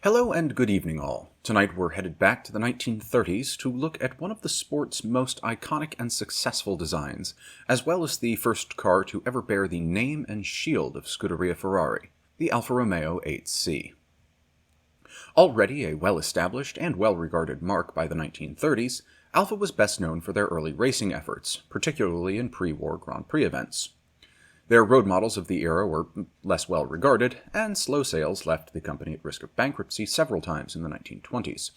Hello and good evening all. Tonight we're headed back to the 1930s to look at one of the sport's most iconic and successful designs, as well as the first car to ever bear the name and shield of Scuderia Ferrari, the Alfa Romeo 8C. Already a well-established and well-regarded marque by the 1930s, Alfa was best known for their early racing efforts, particularly in pre-war Grand Prix events. Their road models of the era were less well regarded, and slow sales left the company at risk of bankruptcy several times in the 1920s.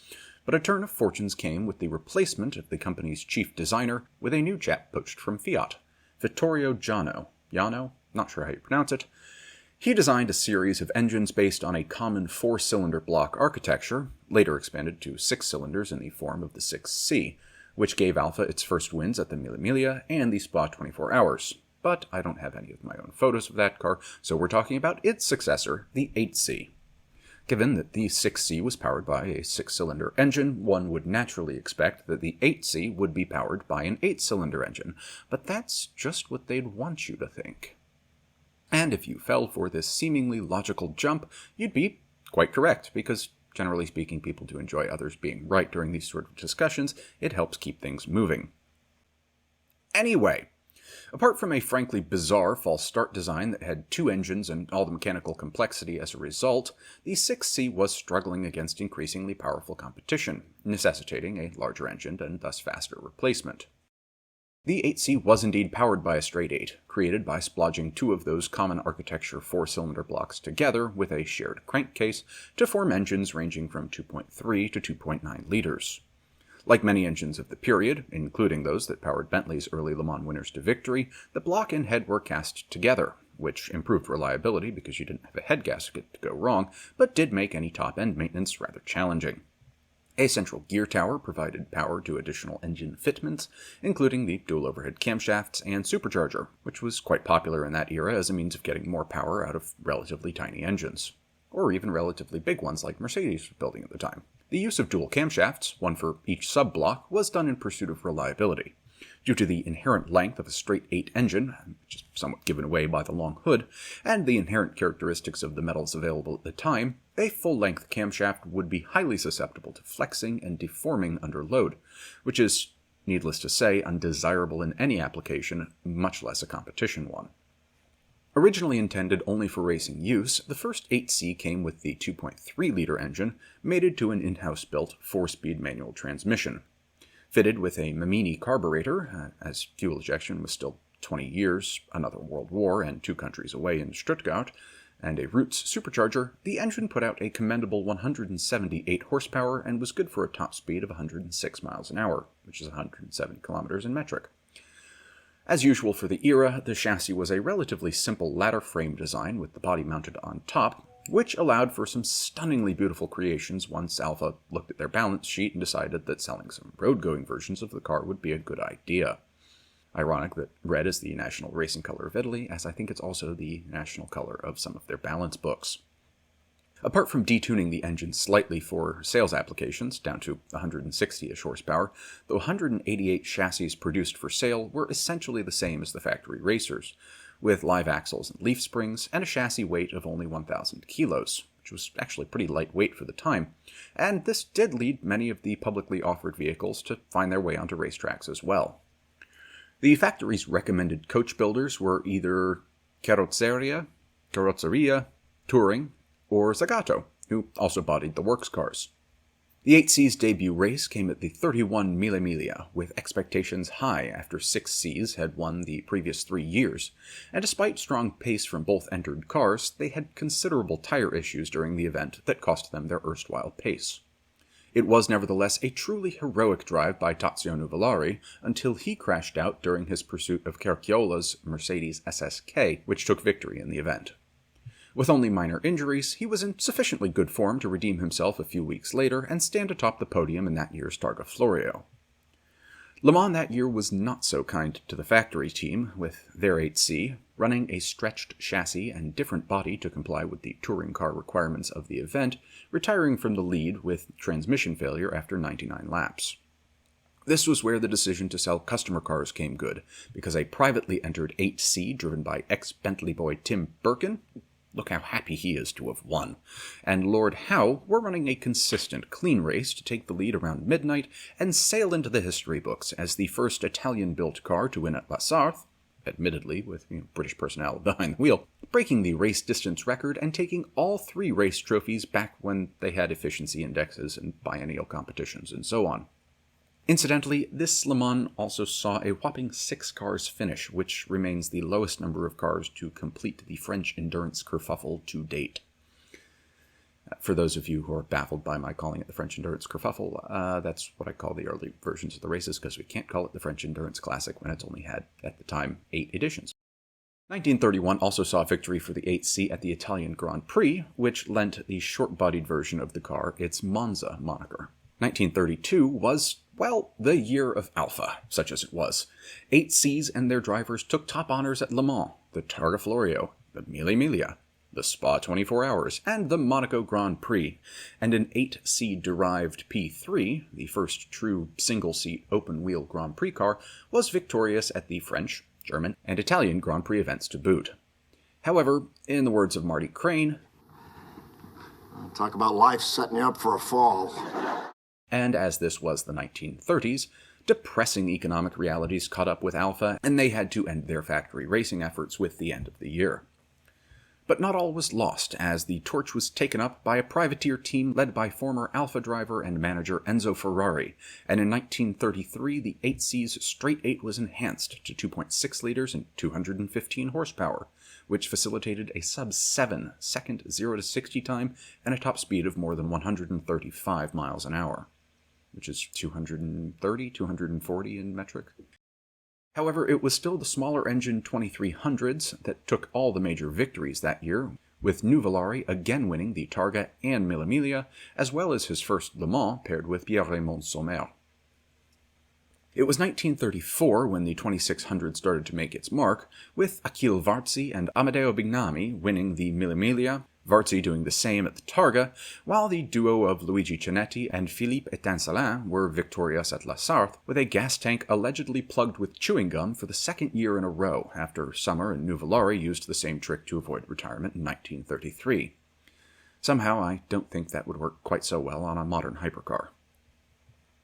But a turn of fortunes came with the replacement of the company's chief designer with a new chap poached from Fiat, Vittorio Jano. Jano? Not sure how you pronounce it. He designed a series of engines based on a common four-cylinder block architecture, later expanded to 6 cylinders in the form of the 6C, which gave Alfa its first wins at the Mille Miglia and the Spa 24 Hours. But I don't have any of my own photos of that car, so we're talking about its successor, the 8C. Given that the 6C was powered by a 6-cylinder engine, one would naturally expect that the 8C would be powered by an 8-cylinder engine, but that's just what they'd want you to think. And if you fell for this seemingly logical jump, you'd be quite correct, because generally speaking, people do enjoy others being right during these sort of discussions. It helps keep things moving. Anyway, apart from a frankly bizarre false start design that had 2 engines and all the mechanical complexity as a result, the 6C was struggling against increasingly powerful competition, necessitating a larger engine and thus faster replacement. The 8C was indeed powered by a straight 8, created by splodging 2 of those common architecture 4-cylinder blocks together with a shared crankcase to form engines ranging from 2.3 to 2.9 liters. Like many engines of the period, including those that powered Bentley's early Le Mans winners to victory, the block and head were cast together, which improved reliability because you didn't have a head gasket to go wrong, but did make any top-end maintenance rather challenging. A central gear tower provided power to additional engine fitments, including the dual overhead camshafts and supercharger, which was quite popular in that era as a means of getting more power out of relatively tiny engines, or even relatively big ones like Mercedes was building at the time. The use of dual camshafts, one for each sub-block, was done in pursuit of reliability. Due to the inherent length of a straight 8 engine, which is somewhat given away by the long hood, and the inherent characteristics of the metals available at the time, a full-length camshaft would be highly susceptible to flexing and deforming under load, which is, needless to say, undesirable in any application, much less a competition one. Originally intended only for racing use, the first 8C came with the 2.3-liter engine, mated to an in-house built 4-speed manual transmission. Fitted with a Mamini carburetor, as fuel ejection was still 20 years, another world war, and 2 countries away in Stuttgart, and a Roots supercharger, the engine put out a commendable 178 horsepower and was good for a top speed of 106 miles an hour, which is 170 kilometers in metric. As usual for the era, the chassis was a relatively simple ladder frame design with the body mounted on top, which allowed for some stunningly beautiful creations once Alfa looked at their balance sheet and decided that selling some road-going versions of the car would be a good idea. Ironic that red is the national racing color of Italy, as I think it's also the national color of some of their balance books. Apart from detuning the engine slightly for sales applications, down to 160-ish horsepower, the 188 chassis produced for sale were essentially the same as the factory racers, with live axles and leaf springs, and a chassis weight of only 1,000 kilos, which was actually pretty lightweight for the time, and this did lead many of the publicly offered vehicles to find their way onto racetracks as well. The factory's recommended coach builders were either Carrozzeria, Touring, or Zagato, who also bodied the works cars. The 8C's debut race came at the 31 Mille Miglia, with expectations high after 6Cs had won the previous 3 years, and despite strong pace from both entered cars, they had considerable tire issues during the event that cost them their erstwhile pace. It was nevertheless a truly heroic drive by Tazio Nuvolari until he crashed out during his pursuit of Caracciolla's Mercedes SSK, which took victory in the event. With only minor injuries, he was in sufficiently good form to redeem himself a few weeks later and stand atop the podium in that year's Targa Florio. Le Mans that year was not so kind to the factory team, with their 8C running a stretched chassis and different body to comply with the touring car requirements of the event, retiring from the lead with transmission failure after 99 laps. This was where the decision to sell customer cars came good, because a privately entered 8C driven by ex-Bentley boy Tim Birkin, Look how happy he is to have won. And Lord Howe were running a consistent, clean race to take the lead around midnight and sail into the history books as the first Italian-built car to win at La Sarthe, admittedly with British personnel behind the wheel, breaking the race distance record and taking all 3 race trophies back when they had efficiency indexes and biennial competitions and so on. Incidentally, this Le Mans also saw a whopping 6 cars finish, which remains the lowest number of cars to complete the French endurance kerfuffle to date. For those of you who are baffled by my calling it the French Endurance Kerfuffle, that's what I call the early versions of the races, because we can't call it the French Endurance Classic when it's only had, at the time, 8 editions. 1931 also saw a victory for the 8C at the Italian Grand Prix, which lent the short-bodied version of the car its Monza moniker. 1932 was, well, the year of Alfa, such as it was. 8Cs and their drivers took top honors at Le Mans, the Targa Florio, the Mille Miglia, the Spa 24 Hours, and the Monaco Grand Prix, and an 8C-derived P3, the first true single-seat open-wheel Grand Prix car, was victorious at the French, German, and Italian Grand Prix events to boot. However, in the words of Marty Crane, talk about life setting you up for a fall. And as this was the 1930s, depressing economic realities caught up with Alfa, and they had to end their factory racing efforts with the end of the year. But not all was lost, as the torch was taken up by a privateer team led by former Alfa driver and manager Enzo Ferrari, and in 1933 the 8C's straight 8 was enhanced to 2.6 liters and 215 horsepower, which facilitated a sub-7 second 0-60 time and a top speed of more than 135 miles an hour, which is 230, 240 in metric. However, it was still the smaller engine 2300s that took all the major victories that year, with Nuvolari again winning the Targa and Mille Miglia, as well as his first Le Mans paired with Pierre-Raymond Sommer. It was 1934 when the 2600 started to make its mark, with Achille Varzi and Amedeo Bignami winning the Mille Miglia, Varzi doing the same at the Targa, while the duo of Luigi Cinetti and Philippe Etincelin were victorious at La Sarthe, with a gas tank allegedly plugged with chewing gum for the second year in a row, after Sommer and Nuvolari used the same trick to avoid retirement in 1933. Somehow, I don't think that would work quite so well on a modern hypercar.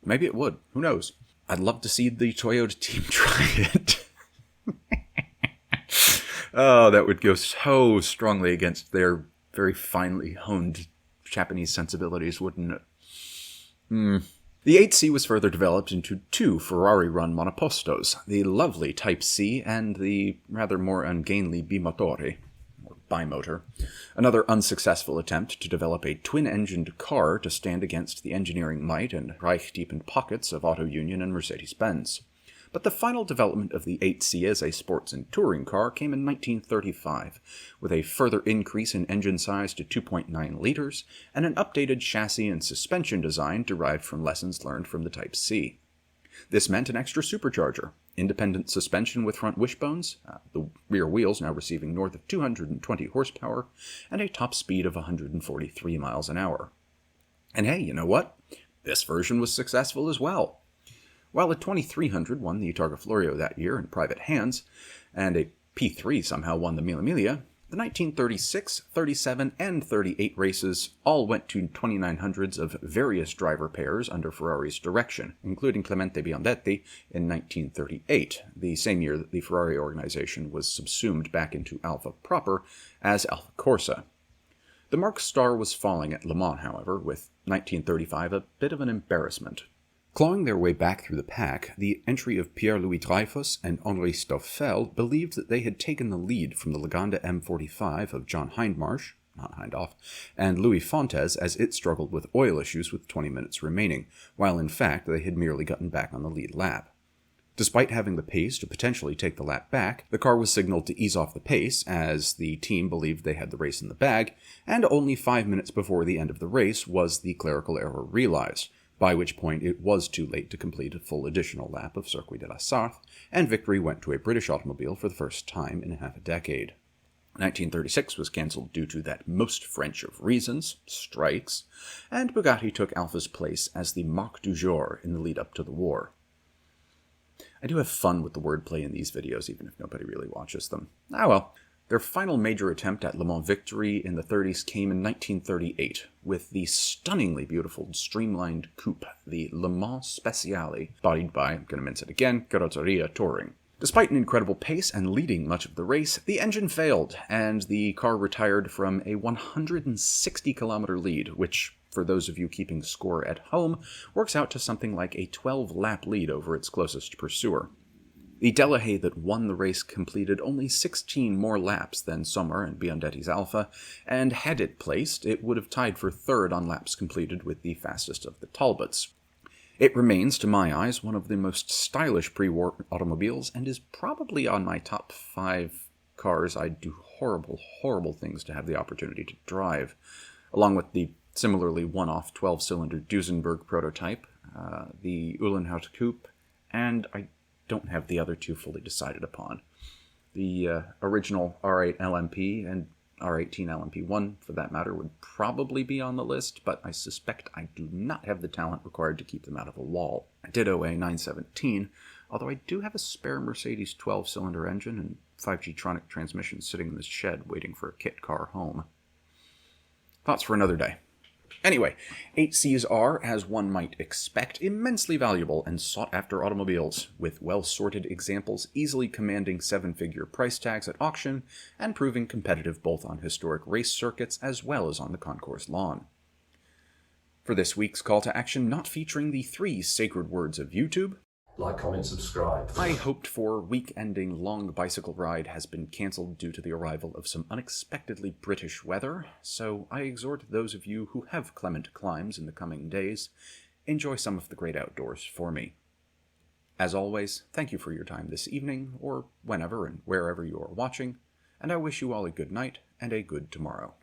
Maybe it would, who knows? I'd love to see the Toyota team try it. Oh, that would go so strongly against their very finely honed Japanese sensibilities, wouldn't it? The 8C was further developed into 2 Ferrari-run monopostos, the lovely Type C and the rather more ungainly Bimotori, or bimotor, another unsuccessful attempt to develop a twin-engined car to stand against the engineering might and Reich-deepened pockets of Auto Union and Mercedes-Benz. But the final development of the 8C as a sports and touring car came in 1935, with a further increase in engine size to 2.9 liters and an updated chassis and suspension design derived from lessons learned from the Type C. This meant an extra supercharger, independent suspension with front wishbones, the rear wheels now receiving north of 220 horsepower, and a top speed of 143 miles an hour. And hey, you know what? This version was successful as well. While a 2300 won the Targa Florio that year in private hands, and a P3 somehow won the Mille Miglia, the 1936, 37, and 38 races all went to 2900s of various driver pairs under Ferrari's direction, including Clemente Biondetti in 1938, the same year that the Ferrari organization was subsumed back into Alfa proper as Alfa Corsa. The Mark star was falling at Le Mans, however, with 1935 a bit of an embarrassment. Clawing their way back through the pack, the entry of Pierre-Louis Dreyfus and Henri Stoffel believed that they had taken the lead from the Lagonda M45 of John Hindmarsh, not Hindhoff, and Louis Fontes as it struggled with oil issues with 20 minutes remaining, while in fact they had merely gotten back on the lead lap. Despite having the pace to potentially take the lap back, the car was signaled to ease off the pace, as the team believed they had the race in the bag, and only 5 minutes before the end of the race was the clerical error realized, by which point it was too late to complete a full additional lap of Circuit de la Sarthe, and victory went to a British automobile for the first time in half a decade. 1936 was cancelled due to that most French of reasons, strikes, and Bugatti took Alfa's place as the marque du jour in the lead-up to the war. I do have fun with the wordplay in these videos, even if nobody really watches them. Ah well. Their final major attempt at Le Mans victory in the 30s came in 1938 with the stunningly beautiful streamlined coupe, the Le Mans Speciale, bodied by, I'm going to mince it again, Carrozzeria Touring. Despite an incredible pace and leading much of the race, the engine failed, and the car retired from a 160-kilometer lead, which, for those of you keeping score at home, works out to something like a 12-lap lead over its closest pursuer. The Delahaye that won the race completed only 16 more laps than Sommer and Biondetti's Alfa, and had it placed, it would have tied for third on laps completed with the fastest of the Talbots. It remains, to my eyes, one of the most stylish pre-war automobiles, and is probably on my top 5 cars I'd do horrible, horrible things to have the opportunity to drive, along with the similarly one-off 12-cylinder Duesenberg prototype, the Uhlenhaut Coupe, and I don't have the other two fully decided upon. The original R8 LMP and R18 LMP1, for that matter, would probably be on the list, but I suspect I do not have the talent required to keep them out of a wall. Ditto a 917, although I do have a spare Mercedes 12-cylinder engine and 5G-tronic transmission sitting in the shed waiting for a kit car home. Thoughts for another day. Anyway, 8Cs are, as one might expect, immensely valuable and sought-after automobiles, with well-sorted examples easily commanding 7-figure price tags at auction and proving competitive both on historic race circuits as well as on the concourse lawn. For this week's call to action, not featuring the 3 sacred words of YouTube, like, comment, subscribe. My hoped-for week-ending long bicycle ride has been cancelled due to the arrival of some unexpectedly British weather, so I exhort those of you who have clement climes in the coming days, enjoy some of the great outdoors for me. As always, thank you for your time this evening, or whenever and wherever you are watching, and I wish you all a good night and a good tomorrow.